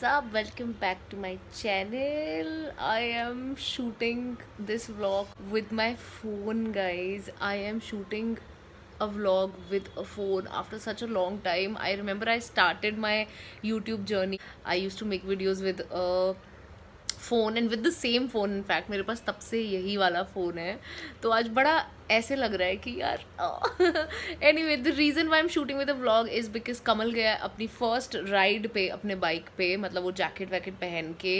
what's up? Welcome back to my channel. I am shooting this vlog with my phone, guys. I am shooting a vlog with a phone after such a long time. I remember I started my YouTube journey. I used to make videos with a phone and with the same phone in fact मेरे पास तब से यही वाला phone है. तो आज बड़ा ऐसे लग रहा है कि यार anyway the reason why am shooting with a vlog is because Kamal गया अपनी फर्स्ट राइड पे अपने बाइक पे. मतलब वो जैकेट वैकेट पहन के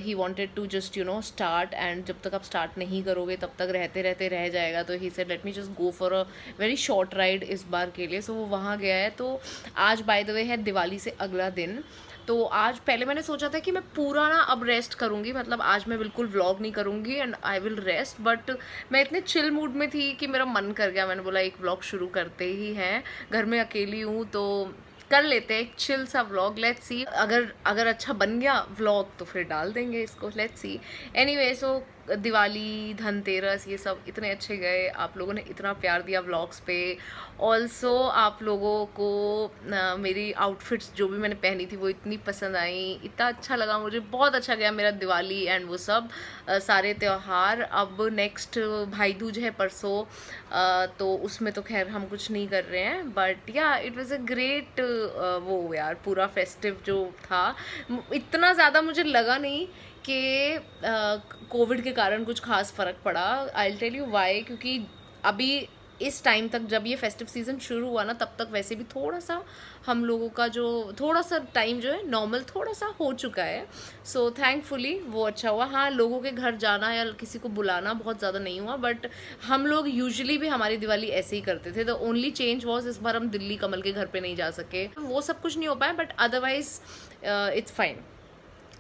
ही wanted to just start, and जब तक आप स्टार्ट नहीं करोगे तब तक रहते रहते रह जाएगा. तो he said let me just go for a very short ride इस बार के लिए. सो वो वहाँ गया है. तो आज बाय द वे है दिवाली से अगला दिन. तो आज पहले मैंने सोचा था कि मैं पूरा ना अब रेस्ट करूँगी, मतलब आज मैं बिल्कुल व्लॉग नहीं करूँगी and I will rest. But मैं इतने चिल मूड में थी कि मेरा मन कर गया. मैंने बोला एक व्लॉग शुरू करते ही हैं, घर में अकेली हूँ तो कर लेते हैं एक चिल सा व्लॉग. लेट्स सी, अगर अच्छा बन गया व्लॉग तो फिर डाल देंगे इसको. Let's see. Anyway so Diwali, Dhanteras, ये सब इतने अच्छे गए. आप लोगों ने इतना प्यार दिया व्लॉग्स पे. ऑल्सो आप लोगों को मेरी आउटफिट्स जो भी मैंने पहनी थी वो इतनी पसंद आई. इतना अच्छा लगा मुझे, बहुत अच्छा गया मेरा दिवाली एंड वो सब सारे त्यौहार. अब नेक्स्ट भाई दूज है परसों, तो उसमें तो खैर हम कुछ नहीं कर रहे हैं. बट या इट वाज अ ग्रेट वो यार पूरा फेस्टिव जो था. इतना ज़्यादा मुझे लगा नहीं कि कोविड के कारण कुछ खास फ़र्क पड़ा. I will tell you why. क्योंकि अभी इस टाइम तक जब ये फेस्टिव सीज़न शुरू हुआ ना, तब तक वैसे भी थोड़ा सा हम लोगों का जो थोड़ा सा टाइम जो है नॉर्मल थोड़ा सा हो चुका है. सो थैंकफुली वो अच्छा हुआ. हाँ, लोगों के घर जाना या किसी को बुलाना बहुत ज़्यादा नहीं हुआ. बट हम लोग यूजुअली भी हमारी दिवाली ऐसे ही करते थे. द ओनली चेंज वॉज इस बार हम दिल्ली कमल के घर पे नहीं जा सके. वो सब कुछ नहीं हो पाया, बट अदरवाइज इट्स फाइन.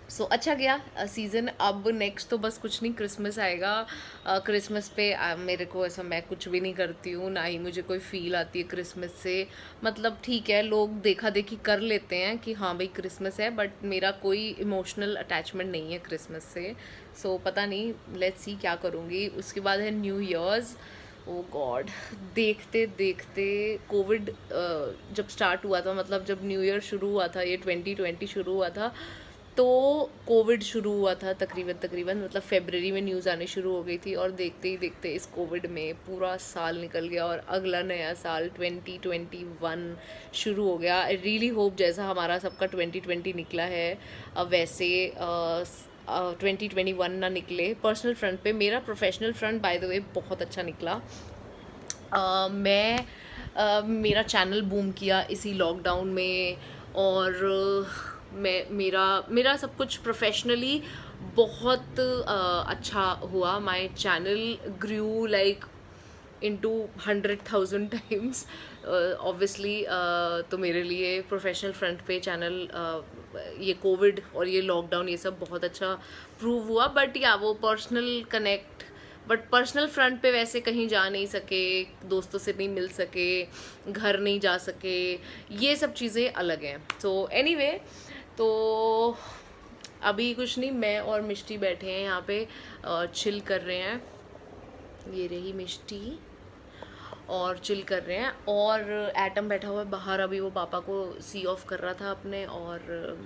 सो अच्छा गया सीज़न. अब नेक्स्ट तो बस कुछ नहीं, क्रिसमस आएगा. क्रिसमस पे मेरे को ऐसा, मैं कुछ भी नहीं करती हूँ, ना ही मुझे कोई फील आती है क्रिसमस से. मतलब ठीक है, लोग देखा देखी कर लेते हैं कि हाँ भाई क्रिसमस है, बट मेरा कोई इमोशनल अटैचमेंट नहीं है क्रिसमस से. सो पता नहीं, लेट्स सी क्या करूँगी. उसके बाद है न्यू ईयर्स. ओ गॉड, देखते देखते कोविड जब स्टार्ट हुआ था, मतलब जब न्यू ईयर शुरू हुआ था, ये 2020 शुरू हुआ था, तो कोविड शुरू हुआ था तकरीबन मतलब फरवरी में न्यूज़ आने शुरू हो गई थी. और देखते ही देखते इस कोविड में पूरा साल निकल गया और अगला नया साल 2021 शुरू हो गया. आई रियली होप जैसा हमारा सबका 2020 निकला है वैसे 2021 ना निकले. पर्सनल फ्रंट पे, मेरा प्रोफेशनल फ्रंट बाय द वे बहुत अच्छा निकला. मेरा चैनल बूम किया इसी लॉकडाउन में. और मेरा सब कुछ प्रोफेशनली बहुत अच्छा हुआ. My channel grew like into 100,000 times. Obviously तो मेरे लिए प्रोफेशनल फ्रंट पे चैनल ये कोविड और ये लॉकडाउन ये सब बहुत अच्छा प्रूव हुआ. बट या वो personal connect, but personal front पे वैसे कहीं जा नहीं सके, दोस्तों से नहीं मिल सके, घर नहीं जा सके, ये सब चीज़ें अलग हैं. सो एनीवे, तो अभी कुछ नहीं, मैं और मिष्टी बैठे हैं यहाँ पे, चिल कर रहे हैं. ये रही मिष्टी, और चिल कर रहे हैं. और एटम बैठा हुआ है बाहर, अभी वो पापा को सी ऑफ कर रहा था अपने, और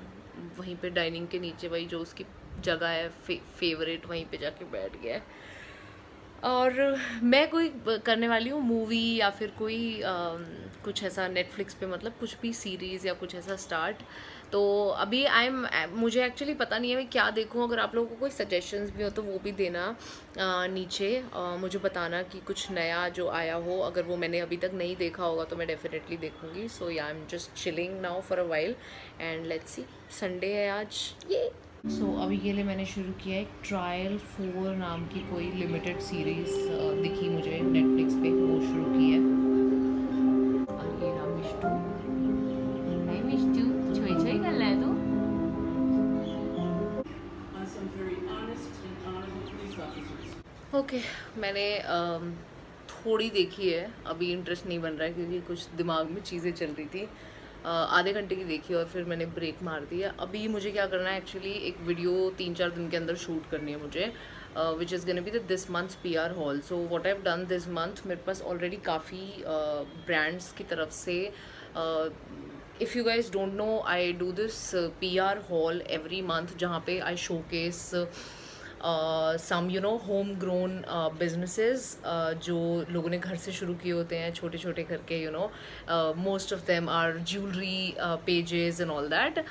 वहीं पे डाइनिंग के नीचे वही जो उसकी जगह है फेवरेट, वहीं पे जाके बैठ गया है. और मैं कोई करने वाली हूँ मूवी या फिर कोई कुछ ऐसा नेटफ्लिक्स पे, मतलब कुछ भी सीरीज़ या कुछ ऐसा स्टार्ट. तो अभी मुझे एक्चुअली पता नहीं है मैं क्या देखूँ. अगर आप लोगों को कोई सजेशंस भी हो तो वो भी देना नीचे. मुझे बताना कि कुछ नया जो आया हो, अगर वो मैंने अभी तक नहीं देखा होगा तो मैं डेफिनेटली देखूँगी. सो yeah I am just chilling now for a while and let's see. Sunday है आज. ये सो अभी के लिए मैंने शुरू किया है ट्रायल 4 नाम की कोई लिमिटेड सीरीज़ दिखी मुझे नेटफ्लिक्स पे, वो शुरू की है. और ये नाम मिष्टू. हाय मिष्टू, छोई छोई कर रहा है तू. ओके, मैंने थोड़ी देखी है, अभी इंटरेस्ट नहीं बन रहा है क्योंकि कुछ दिमाग में चीज़ें चल रही थी. आधे घंटे की देखी और फिर मैंने ब्रेक मार दिया. अभी मुझे क्या करना है, एक्चुअली एक वीडियो 3-4 दिन के अंदर शूट करनी है मुझे, which is gonna be the this month's PR haul. So what I have done this month, मेरे पास ऑलरेडी काफ़ी ब्रांड्स की तरफ से if you guys don't know, I do this PR haul every month, जहाँ पे I showcase some you know home grown businesses जो लोगों ने घर से शुरू किए होते हैं, छोटे छोटे करके, you know most of them are jewellery pages and all that.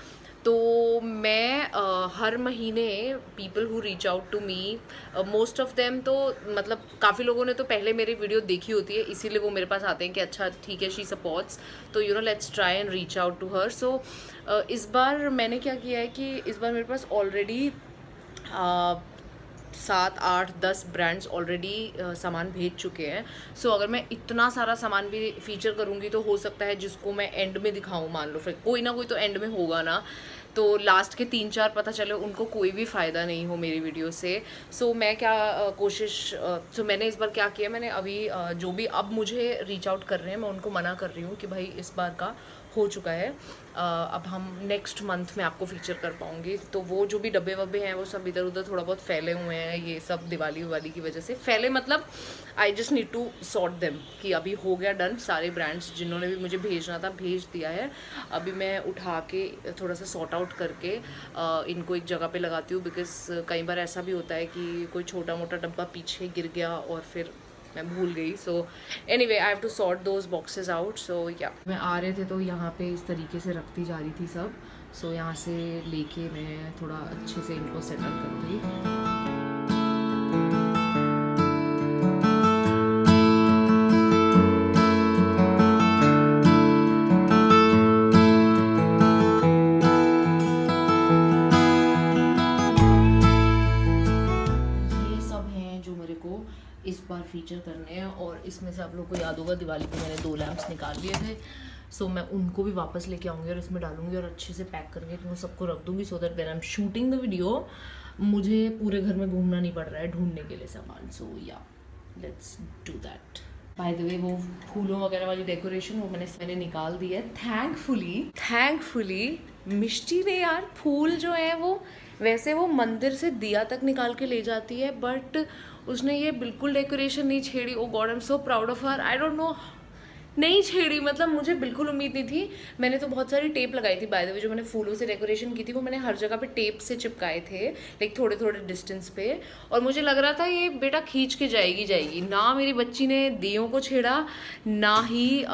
तो मैं हर महीने people who reach out to me, most of them, तो मतलब काफ़ी लोगों ने तो पहले मेरी वीडियो देखी होती है, इसीलिए वो मेरे पास आते हैं कि अच्छा ठीक है, शी सपोर्ट्स, तो you know let's try and reach out to her. So इस बार मैंने क्या किया है कि इस बार मेरे पास ऑलरेडी 7, 8, 10 ब्रांड्स ऑलरेडी सामान भेज चुके हैं. सो अगर मैं इतना सारा सामान भी फीचर करूँगी तो हो सकता है जिसको मैं एंड में दिखाऊँ, मान लो फिर कोई ना कोई तो एंड में होगा ना, तो लास्ट के 3-4 पता चले उनको कोई भी फ़ायदा नहीं हो मेरी वीडियो से. सो मैं क्या सो मैंने इस बार क्या किया, मैंने अभी जो भी अब मुझे रीच आउट कर रहे हैं मैं उनको मना कर रही हूँ कि भाई इस बार का हो चुका है, अब हम नेक्स्ट मंथ में आपको फीचर कर पाऊँगी. तो वो जो भी डब्बे वब्बे हैं वो सब इधर उधर थोड़ा बहुत फैले हुए हैं, ये सब दिवाली की वजह से फैले, मतलब I just need to sort them कि अभी हो गया डन. सारे ब्रांड्स जिन्होंने भी मुझे भेजना था भेज दिया है. अभी मैं उठा के थोड़ा सा सॉर्ट आउट करके इनको एक जगह पे लगाती हूँ, बिकॉज कई बार ऐसा भी होता है कि कोई छोटा मोटा डब्बा पीछे गिर गया और फिर मैं भूल गई. So anyway I have to sort those boxes out. So yeah मैं आ रहे थे तो यहाँ पे इस तरीके से रखती जा रही थी सब. सो यहाँ से लेके मैं थोड़ा अच्छे से इनको सेटअप कर दी. इस बार फीचर करने हैं, और इसमें से आप लोगों को याद होगा दिवाली पे मैंने 2 लैम्प्स निकाल लिए थे. सो मैं उनको भी वापस लेके आऊँगी और इसमें डालूंगी और अच्छे से पैक करके तो सबको रख दूँगी, so that when I am shooting the video मुझे पूरे घर में घूमना नहीं पड़ रहा है ढूंढने के लिए सामान. सो या let's do that. Bye the वे वो फूलों वगैरह वाली डेकोरेशन वो मैंने निकाल दी है. थैंकफुली मिष्टी ने यार फूल जो है वो वैसे वो मंदिर से दिया तक निकाल के ले जाती है, बट उसने ये बिल्कुल डेकोरेशन नहीं छेड़ी. Oh God, I am so proud of her. I don't know, नहीं छेड़ी, मतलब मुझे बिल्कुल उम्मीद नहीं थी. मैंने तो बहुत सारी टेप लगाई थी बाय द वे, जो मैंने फूलों से डेकोरेशन की थी वो मैंने हर जगह पे टेप से चिपकाए थे, लाइक थोड़े थोड़े डिस्टेंस पे, और मुझे लग रहा था ये बेटा खींच के जाएगी. ना मेरी बच्ची ने दियों को छेड़ा, ना ही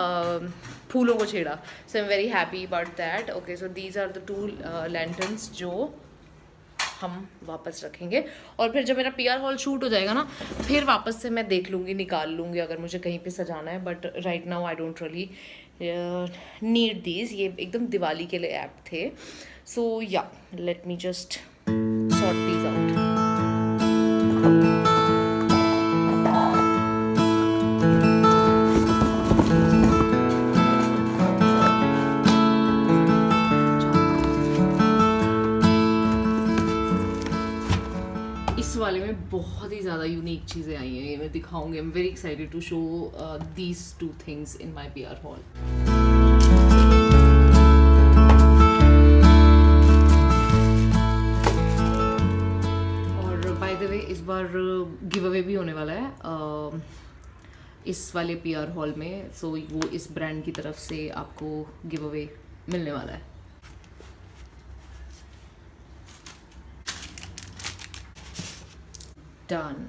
फूलों को छेड़ा. So I am very happy about that. Okay, so these are the 2 lanterns जो हम वापस रखेंगे, और फिर जब मेरा PR हॉल शूट हो जाएगा ना फिर वापस से मैं देख लूँगी, निकाल लूँगी अगर मुझे कहीं पे सजाना है. But right now I don't really need these. ये एकदम दिवाली के लिए ऐप थे. सो या let me just sort these out. वाले में बहुत ही ज़्यादा यूनिक चीज़ें आई हैं, ये मैं दिखाऊंगी. I am very excited to show these 2 things in my PR haul. और बाय द वे इस बार गिव अवे भी होने वाला है इस वाले PR हॉल में. सो वो इस ब्रांड की तरफ से आपको गिव अवे मिलने वाला है. Done.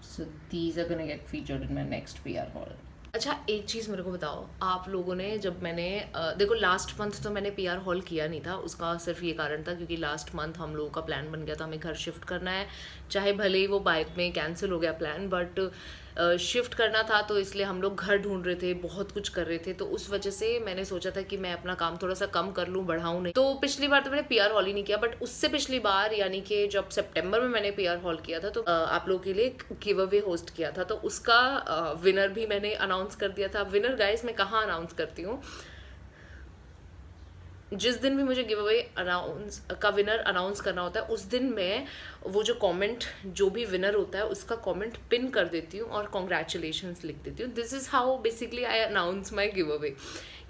So these are gonna get featured in my next PR haul. अच्छा, एक चीज़ मेरे को बताओ, आप लोगों ने जब मैंने देखो लास्ट मंथ तो मैंने PR हॉल किया नहीं था. उसका सिर्फ ये कारण था क्योंकि लास्ट मंथ हम लोगों का प्लान बन गया था हमें घर शिफ्ट करना है, चाहे भले ही वो बाद में कैंसिल हो गया प्लान, बट शिफ्ट करना था तो इसलिए हम लोग घर ढूंढ रहे थे, बहुत कुछ कर रहे थे. तो उस वजह से मैंने सोचा था कि मैं अपना काम थोड़ा सा कम कर लूँ, बढ़ाऊँ नहीं. तो पिछली बार तो मैंने PR हॉल ही नहीं किया, बट उससे पिछली बार यानी कि जब सितंबर में मैंने PR हॉल किया था तो आप लोगों के लिए गिव अवे होस्ट किया था. तो उसका विनर भी मैंने अनाउंस कर दिया था. विनर गाइस मैं कहाँ अनाउंस करती हूँ, जिस दिन भी मुझे गिव अवे विनर अनाउंस करना होता है उस दिन मैं वो जो कमेंट जो भी विनर होता है उसका कमेंट पिन कर देती हूँ और कॉन्ग्रेचुलेशंस लिख देती हूँ. This is how basically I announce my give away.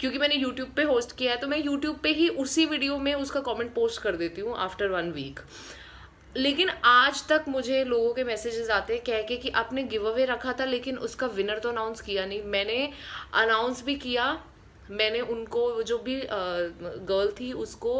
क्योंकि मैंने यूट्यूब पे होस्ट किया है तो मैं यूट्यूब पे ही उसी वीडियो में उसका कमेंट पोस्ट कर देती हूँ आफ्टर 1 वीक. लेकिन आज तक मुझे लोगों के मैसेजेस आते हैं कह के कि आपने गिव अवे रखा था लेकिन उसका विनर तो अनाउंस किया नहीं. मैंने अनाउंस भी किया मैंने उनको जो भी गर्ल थी उसको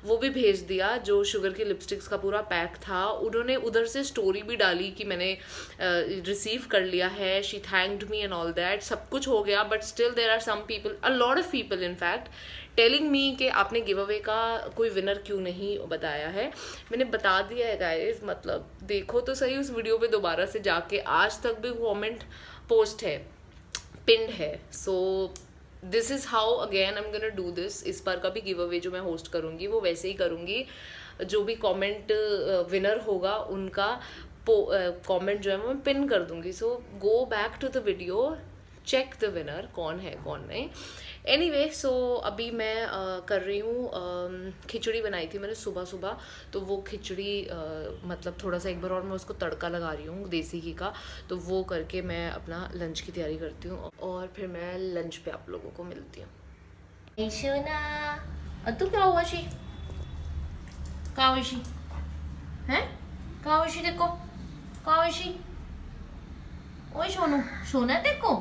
वो भी भेज दिया जो शुगर की लिपस्टिक्स का पूरा पैक था। उन्होंने उधर से स्टोरी भी डाली कि मैंने रिसीव कर लिया है, she thanked me and all that, सब कुछ हो गया। But still there are some people, a lot of people in fact, telling me कि आपने गिव अवे का कोई विनर क्यों नहीं बताया है। मैंने बता दिया है गाइस, मतलब देखो तो सही उस वीडियो पे दोबारा से जाके, आज तक भी कमेंट पोस्ट है, पिंड है। So this is how again I am gonna do this. इस बार का भी गिव अवे जो मैं होस्ट करूँगी वो वैसे ही करूँगी, जो भी कमेंट विनर होगा उनका कमेंट जो है वो मैं पिन कर दूँगी। So go back to the video, check the winner कौन है कौन नहीं। एनीवे सो अभी मैं कर रही हूँ, खिचड़ी बनाई थी मैंने सुबह सुबह, तो वो खिचड़ी मतलब थोड़ा सा एक बार और मैं उसको तड़का लगा रही हूँ देसी घी का, तो वो करके मैं अपना लंच की तैयारी करती हूँ और फिर मैं लंच पे आप लोगों को मिलती हूँ। सोना तू क्या हुआ शी, क्या हुई शी हैं, क्या हुई शी, देखो क्या हुई शी, ओए सोनू सोना देखो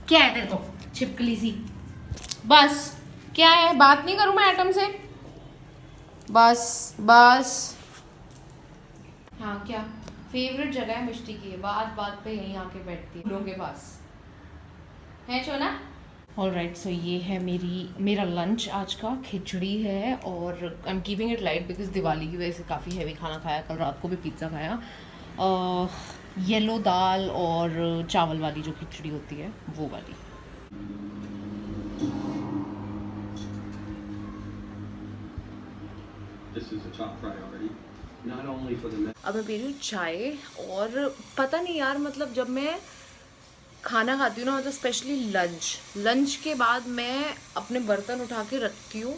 क्या है तेरे को छिपकली सी, बस क्या है, बात नहीं करूं मैं एटम से, बस बस। हाँ क्या फेवरेट जगह है मिष्टी की, बात बात पे यहीं आके बैठती है लोगों के पास है चोना। ऑलराइट सो ये है मेरा लंच आज का, खिचड़ी है और I am keeping it light because Diwali की वजह से काफ़ी हैवी खाना खाया, कल रात को भी पिज़्ज़ा खाया। येलो दाल और चावल वाली जो खिचड़ी होती है वो वाली। अब मैं पी रही हूँ चाय, और पता नहीं यार मतलब जब मैं खाना खाती हूँ ना, मतलब स्पेशली लंच के बाद मैं अपने बर्तन उठा के रखती हूँ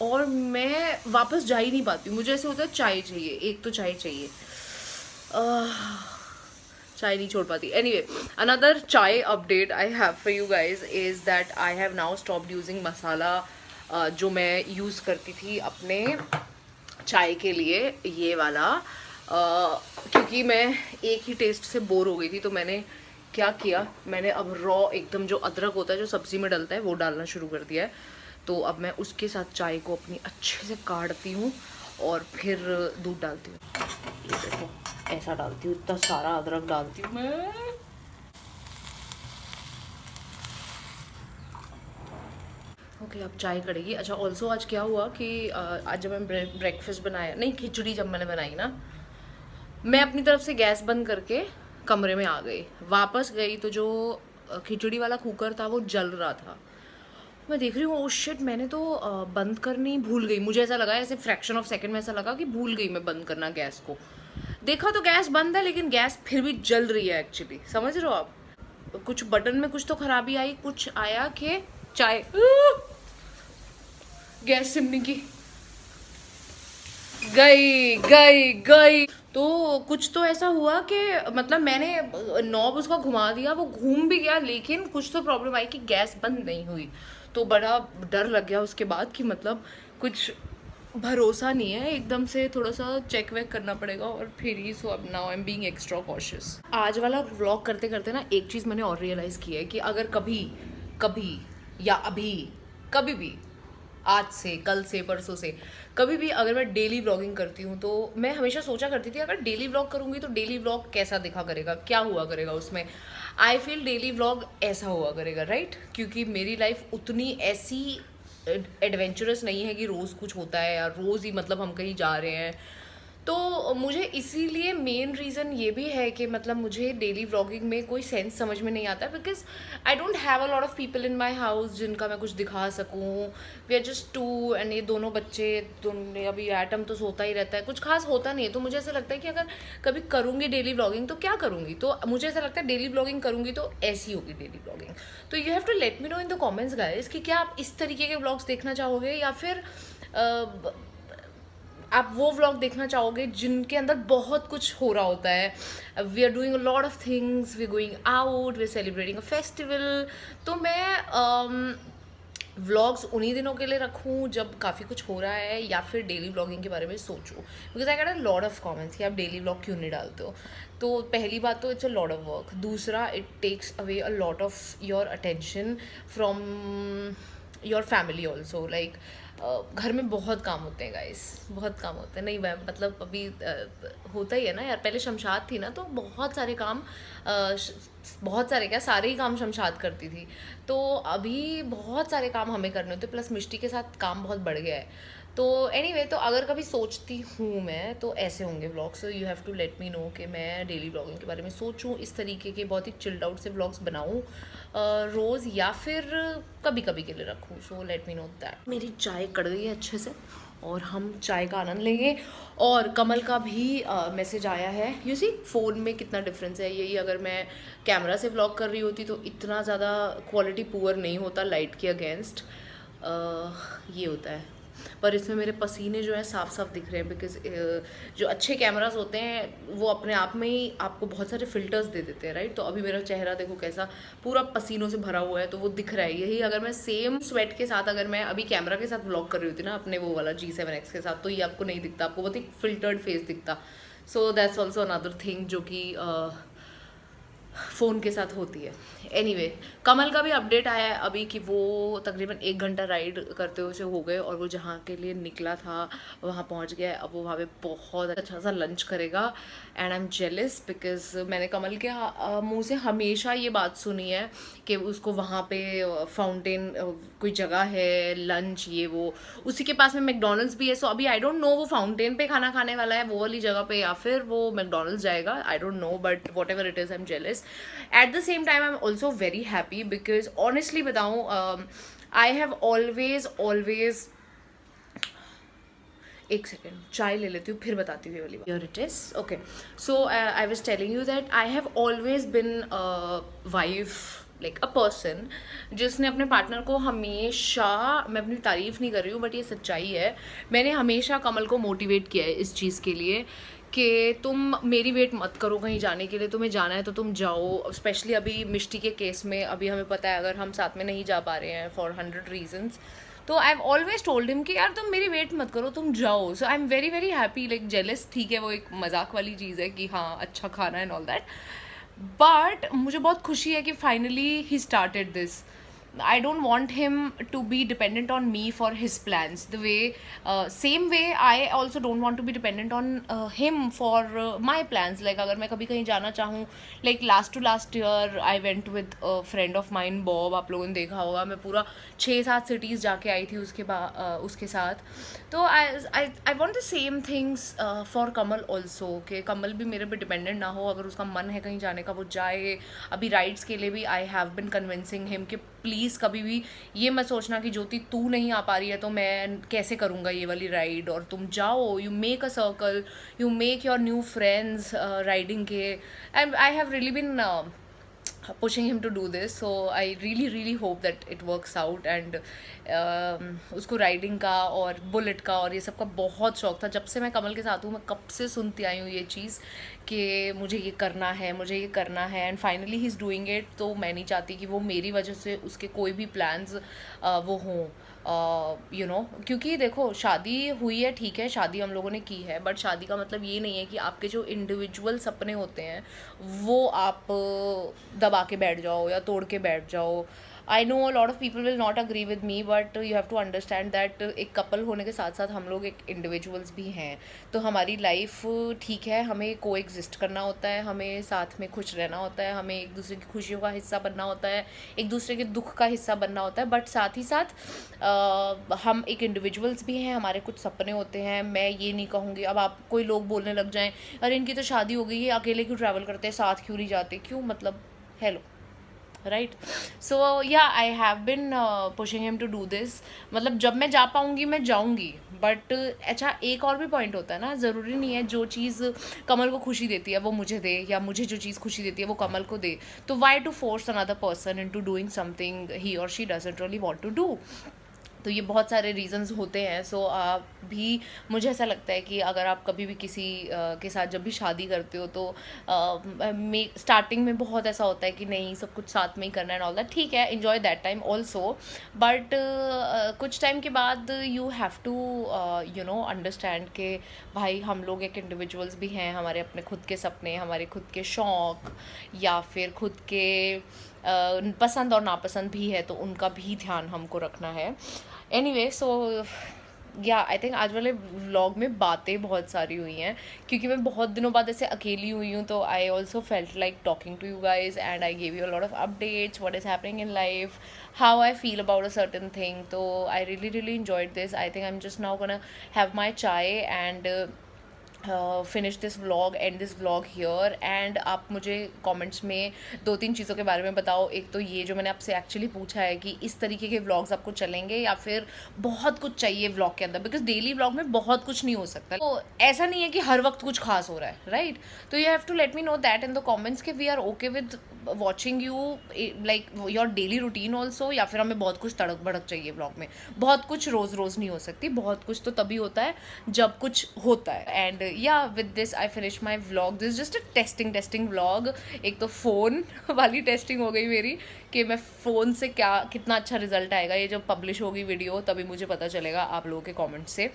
और मैं वापस जा ही नहीं पाती हूँ, मुझे ऐसे होता है चाय चाहिए, एक तो चाय चाहिए, चाय नहीं छोड़ पाती। Anyway another chai update I have for you guys is that I have now stopped using masala जो मैं यूज़ करती थी अपने चाय के लिए, ये वाला, क्योंकि मैं एक ही टेस्ट से बोर हो गई थी। तो मैंने क्या किया, मैंने अब रॉ एकदम जो अदरक होता है जो सब्ज़ी में डलता है वो डालना शुरू कर दिया है। तो अब मैं उसके साथ चाय को अपनी अच्छे से काटती हूँ और फिर दूध डालती हूँ। ये देखो ऐसा डालती हूँ, इतना सारा अदरक डालती हूँ मैं। ओके अब चाय करेगी। अच्छा ऑल्सो आज क्या हुआ कि आज जब मैं ब्रेकफास्ट बनाया, नहीं खिचड़ी जब मैंने बनाई ना, मैं अपनी तरफ से गैस बंद करके कमरे में आ गई, वापस गई तो जो खिचड़ी वाला कुकर था वो जल रहा था। मैं देख रही हूँ ओ शिट, मैंने तो बंद करनी भूल गई। मुझे ऐसा लगा ऐसे फ्रैक्शन ऑफ सेकंड में ऐसा लगा कि भूल गई मैं बंद करना गैस को। देखा तो गैस बंद है लेकिन गैस फिर भी जल रही है एक्चुअली, समझ रहे हो आप। कुछ बटन में कुछ तो खराबी आई, कुछ आया कि चाय गैस सिमनी की गई गई गई। तो कुछ तो ऐसा हुआ कि मतलब मैंने नॉब उसका घुमा दिया, वो घूम भी गया लेकिन कुछ तो प्रॉब्लम आई कि गैस बंद नहीं हुई। तो बड़ा डर लग गया उसके बाद कि मतलब कुछ भरोसा नहीं है, एकदम से थोड़ा सा चेक वेक करना पड़ेगा और फिर ही। सो अब now I am being extra cautious. आज वाला व्लॉग करते करते ना एक चीज़ मैंने और रियलाइज़ की है कि अगर कभी या अभी कभी भी, आज से कल से परसों से कभी भी अगर मैं डेली व्लॉगिंग करती हूँ, तो मैं हमेशा सोचा करती थी अगर डेली व्लॉग करूँगी तो डेली व्लॉग कैसा दिखा करेगा, क्या हुआ करेगा उसमें। आई फील डेली व्लॉग ऐसा हुआ करेगा, राइट, क्योंकि मेरी लाइफ उतनी ऐसी एडवेंचरस नहीं है कि रोज़ कुछ होता है या रोज़ ही मतलब हम कहीं जा रहे हैं। तो मुझे इसीलिए मेन रीज़न ये भी है कि मतलब मुझे डेली व्लॉगिंग में कोई सेंस समझ में नहीं आता, because I don't have a lot of people in my house जिनका मैं कुछ दिखा सकूँ। We are just two and ये दोनों बच्चे, दोनों अभी एटम तो सोता ही रहता है, कुछ खास होता नहीं है। तो मुझे ऐसा लगता है कि अगर कभी करूँगी डेली व्लॉगिंग तो क्या करूँगी, तो मुझे ऐसा लगता है डेली व्लॉगिंग करूँगी तो ऐसी होगी डेली व्लॉगिंग। तो you have to let me know in the comments guys कि क्या आप इस तरीके के व्लॉग्स देखना चाहोगे या फिर आप वो व्लॉग देखना चाहोगे जिनके अंदर बहुत कुछ हो रहा होता है। We are doing a lot of things, we going out, we are celebrating a festival. तो मैं व्लॉग्स उन्हीं दिनों के लिए रखूँ जब काफ़ी कुछ हो रहा है, या फिर डेली व्लॉगिंग के बारे में सोचूँ, because I get a lot of comments कि आप डेली व्लॉग क्यों नहीं डालते हो। तो पहली बात तो it's a lot of work, दूसरा it takes away a lot of your attention from your family also. Like घर में बहुत काम होते हैं गाइस, बहुत काम होते हैं। नहीं मैम, मतलब अभी होता ही है ना यार, पहले शमशाद थी ना तो बहुत सारे काम, बहुत सारे क्या, सारे ही काम शमशाद करती थी। तो अभी बहुत सारे काम हमें करने होते, प्लस मिष्टी के साथ काम बहुत बढ़ गया है। तो एनीवे, तो अगर कभी सोचती हूँ मैं तो ऐसे होंगे vlogs. So you have to let me know कि मैं डेली व्लॉगिंग के बारे में सोचूं, इस तरीके के बहुत ही चिल्ड आउट से व्लॉग्स बनाऊं रोज़, या फिर कभी कभी के लिए रखूं। सो लेट मी नो दैट। मेरी चाय कड़ गई है अच्छे से और हम चाय का आनंद लेंगे। और कमल का भी मैसेज आया है। यू सी फ़ोन में कितना डिफरेंस है। यही अगर मैं कैमरा से व्लॉग कर रही होती तो इतना ज़्यादा क्वालिटी पुअर नहीं होता लाइट के अगेंस्ट, ये होता है। पर इसमें मेरे पसीने जो है साफ साफ दिख रहे हैं, बिकॉज जो अच्छे कैमरास होते हैं वो अपने आप में ही आपको बहुत सारे फिल्टर्स दे देते हैं, राइट। तो अभी मेरा चेहरा देखो कैसा पूरा पसीनों से भरा हुआ है, तो वो दिख रहा है। यही अगर मैं सेम स्वेट के साथ अगर मैं अभी कैमरा के साथ व्लॉग कर रही होती ना अपने वो वाला G7X के साथ, तो ये आपको नहीं दिखता, आपको बहुत ही फिल्टर्ड फेस दिखता। So that's also another thing जो कि फ़ोन के साथ होती है। एनीवे, कमल का भी अपडेट आया है अभी कि वो तकरीबन 1 घंटा राइड करते हुए उसे हो गए, और वो जहाँ के लिए निकला था वहाँ पहुँच गया है। अब वो वहाँ पे बहुत अच्छा सा लंच करेगा, and I am jealous because मैंने कमल के मुँह से हमेशा ये बात सुनी है कि उसको वहाँ पे फाउंटेन कोई जगह है, लंच ये वो, उसी के पास में मैकडोनल्ड्स भी है। सो अभी आई डोंट नो वो फाउंटेन पे खाना खाने वाला है वो वाली जगह पे, या फिर वो मैकडोनल्ड्स जाएगा, आई don't no, but what ever it is I am jealous. At the same time, I'm also very happy because honestly बताऊँ, I have always एक सेकेंड चाय ले लेती हूँ फिर बताती हूँ ये वाली बात। Here it is. Okay. So I was telling you that I have always been a wife, like a person जिसने अपने पार्टनर को हमेशा, मैं अपनी तारीफ नहीं कर रही हूँ बट ये सच्चाई है, मैंने हमेशा कमल को मोटिवेट किया है इस चीज़ के लिए कि तुम मेरी वेट मत करो कहीं जाने के लिए, तुम्हें जाना है तो तुम जाओ। स्पेशली अभी मिष्टी के केस में अभी हमें पता है अगर हम साथ में नहीं जा पा रहे हैं फॉर 100 रीजन्स, तो I have always told him कि यार तुम मेरी वेट मत करो, तुम जाओ। So I am very very happy, like jealous ठीक है, वो एक मजाक वाली चीज़ है कि हाँ अच्छा खाना एंड ऑल दैट, बट मुझे बहुत खुशी है कि finally he started this. I don't want him to be dependent on me for his plans. The way, same way, I also don't want to be dependent on him for my plans. Like अगर मैं कभी कहीं जाना चाहूँ, like last to last year I went with a friend of mine, Bob, आप लोगों ने देखा होगा, मैं पूरा 6-7 cities जाके आई थी उसके साथ। तो I want the same things for Kamal also, कि कमल भी मेरे पे डिपेंडेंट ना हो, अगर उसका मन है कहीं जाने का वो जाए। अभी राइड्स के लिए भी आई हैव बिन कन्विंसिंग हिम कि प्लीज़ कभी भी ये मत सोचना कि ज्योति तू नहीं आ पा रही है तो मैं कैसे करूँगा ये वाली राइड, और तुम जाओ, you make a circle, you make your new friends riding के। And I have really been pushing him to do this, so I really hope that it works out। and उसको राइडिंग का और bullet का और ये सब का बहुत शौक था। जब से मैं कमल के साथ हूँ मैं कब से सुनती आई हूँ ये चीज़ कि मुझे ये करना है, मुझे ये करना है, and finally he is doing it. तो मैं नहीं चाहती कि वो मेरी वजह से उसके कोई भी प्लान्स वो हों, यू नो, क्योंकि देखो शादी हुई है ठीक है, शादी हम लोगों ने की है, बट शादी का मतलब ये नहीं है कि आपके जो इंडिविजुअल सपने होते हैं वो आप दबा के बैठ जाओ या तोड़ के बैठ जाओ। I know lot of people will not agree with me, but you have to understand that एक कपल होने के साथ साथ हम लोग एक इंडिविजुअल्स भी हैं। तो हमारी लाइफ ठीक है, हमें को एग्जिस्ट करना होता है, हमें साथ में खुश रहना होता है, हमें एक दूसरे की खुशियों का हिस्सा बनना होता है, एक दूसरे के दुख का हिस्सा बनना होता है, बट साथ ही साथ हम एक इंडिविजुअल्स भी हैं, हमारे कुछ सपने होते हैं। मैं ये नहीं कहूँगी, अब आप कोई लोग बोलने लग जाएं अरे इनकी तो शादी हो गई है, अकेले क्यों ट्रैवल करते हैं, साथ क्यों नहीं जाते, क्यों, मतलब hello, right. So yeah I have been pushing him to do this. मतलब जब मैं जा पाऊँगी मैं जाऊँगी, बट अच्छा एक और भी पॉइंट होता है ना, ज़रूरी नहीं है जो चीज़ कमल को खुशी देती है वो मुझे दे, या मुझे जो चीज़ खुशी देती है वो कमल को दे। तो why to force another person into doing something he or she doesn't really want to do. तो ये बहुत सारे रीजंस होते हैं। सो भी मुझे ऐसा लगता है कि अगर आप कभी भी किसी के साथ जब भी शादी करते हो तो स्टार्टिंग में बहुत ऐसा होता है कि नहीं सब कुछ साथ में ही करना है एंड ऑल दैट, ठीक है, enjoy that time also, but कुछ टाइम के बाद यू हैव टू अंडरस्टैंड कि भाई हम लोग एक इंडिविजुअल्स भी हैं, हमारे अपने खुद के सपने, हमारे खुद के शौक़ या फिर खुद के पसंद और नापसंद भी है, तो उनका भी ध्यान हमको रखना है। Anyway, so yeah I think आज वाले व्लॉग में बातें बहुत सारी हुई हैं क्योंकि मैं बहुत दिनों बाद ऐसे अकेली हुई हूँ, तो I also felt like talking to you guys and I gave you a lot of updates what is happening in life, how I feel about a certain thing. तो I really enjoyed this. I think I am just now gonna have my chai and finish this vlog, end this vlog here. And आप मुझे comments में 2-3 चीज़ों के बारे में बताओ। एक तो ये जो मैंने आपसे एक्चुअली पूछा है कि इस तरीके के व्लॉग्स आपको चलेंगे या फिर बहुत कुछ चाहिए व्लॉग के अंदर, बिकॉज डेली व्लॉग में बहुत कुछ नहीं हो सकता, तो ऐसा नहीं है कि हर वक्त कुछ खास हो रहा है, राइट? तो you have to let me know that in the comments कि we are okay with watching you like your daily routine also, या फिर हमें बहुत कुछ तड़क भड़क चाहिए व्लॉग में। बहुत कुछ रोज़ रोज़ नहीं हो सकती, बहुत कुछ तो तभी होता है जब कुछ होता है। एंड या with this I finish my vlog. This just a testing vlog. एक तो फ़ोन वाली टेस्टिंग हो गई मेरी कि मैं फ़ोन से कितना अच्छा रिजल्ट आएगा, ये जब पब्लिश होगी वीडियो तभी मुझे पता चलेगा आप लोगों के कॉमेंट से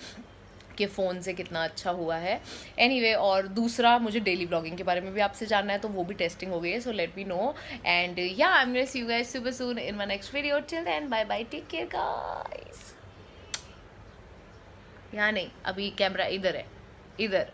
कि फ़ोन से कितना अच्छा हुआ है। एनीवे, और दूसरा मुझे डेली ब्लॉगिंग के बारे में भी आपसे जानना है, तो वो भी टेस्टिंग हो गई है। So let me know and yeah I am gonna see you guys super soon in my next video. Till then bye bye, take care guys. यहाँ नहीं, अभी कैमरा इधर है, इधर